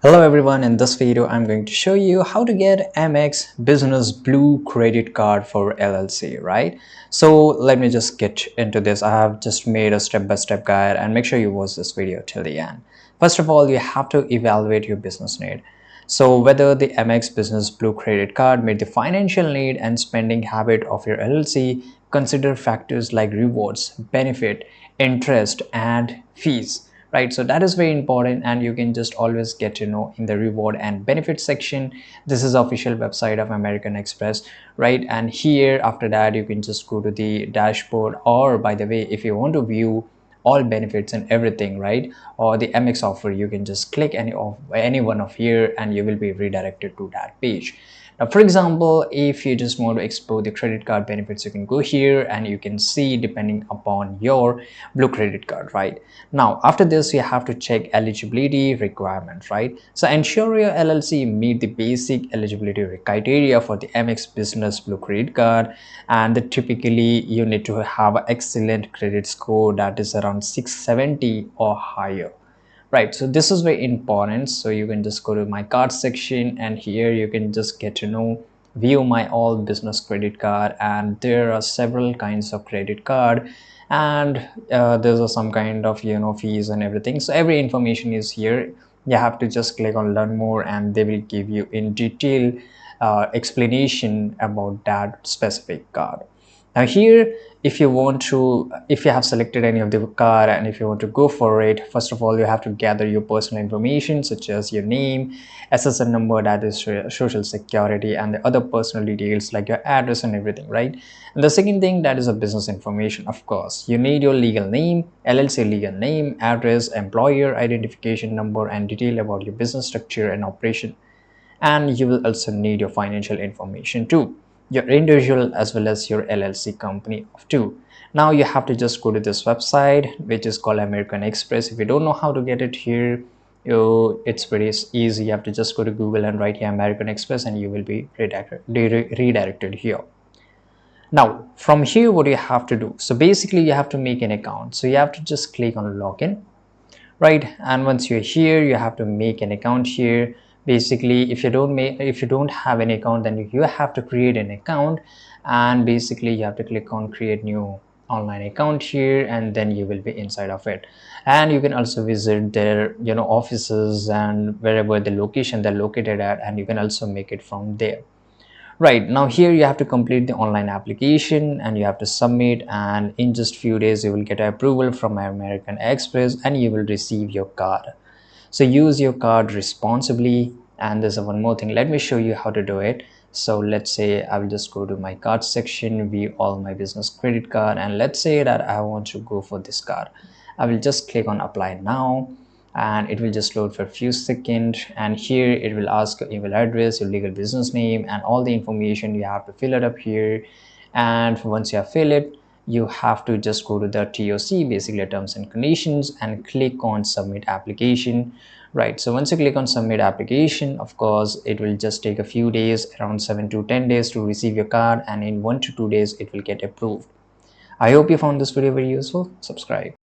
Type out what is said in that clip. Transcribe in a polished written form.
Hello everyone, in this video I'm going to show you how to get Amex Business Blue credit card for LLC, right? So let me just get into this. I have just made a step-by-step guide and make sure you watch this video till the end. First of all, you have to evaluate your business need. So whether the Amex Business Blue credit card meet the financial need and spending habit of your LLC, consider factors like rewards, benefit, interest and fees, right? So that is very important, and you can just always get to know in the reward and benefit section. This is official website of American Express, right? And here after that you can just go to the dashboard, or by the way, if you want to view all benefits and everything, right, or the Amex offer, you can just click any one of here and you will be redirected to that page. Now, for example, if you just want to explore the credit card benefits, you can go here and you can see depending upon your blue credit card, right? Now, after this, you have to check eligibility requirements, right? So ensure your LLC meet the basic eligibility criteria for the Amex Business Blue credit card, and typically you need to have an excellent credit score that is around 670 or higher. Right, so this is very important. So you can just go to my card section, and here you can just get to know view my all business credit card, and there are several kinds of credit card, and there's some kind of fees and everything. So every information is here. You have to just click on learn more and they will give you in detail explanation about that specific card. Now here, if you have selected any of the card and if you want to go for it, first of all you have to gather your personal information such as your name, SSN number, that is social security, and the other personal details like your address and everything, right? And the second thing, that is a business information. Of course, you need your legal name, LLC legal name, address, employer identification number, and detail about your business structure and operation. And you will also need your financial information too, your individual as well as your LLC company of two. Now you have to just go to this website which is called American Express. If you don't know how to get it here, it's pretty easy. You have to just go to Google and write here American Express and you will be redirected here. Now from here, what do you have to do? So basically you have to make an account. So you have to just click on login, right? And once you're here, you have to make an account here. Basically, if you don't have an account, then you have to create an account, and basically you have to click on create new online account here, and then you will be inside of it. And you can also visit their offices and wherever the location they're located at, and you can also make it from there. Right, now here you have to complete the online application and you have to submit, and in just few days you will get approval from American Express and you will receive your card. So use your card responsibly. And there's one more thing, let me show you how to do it. So let's say I will just go to my card section, view all my business credit card, and let's say that I want to go for this card. I will just click on apply now, and it will just load for a few seconds, and here it will ask your email address, your legal business name, and all the information. You have to fill it up here, and once you have filled it, you have to just go to the TOC, basically terms and conditions, and click on submit application. Right, so once you click on submit application, of course it will just take a few days, around 7 to 10 days to receive your card, and in 1 to 2 days it will get approved. I hope you found this video very useful. Subscribe.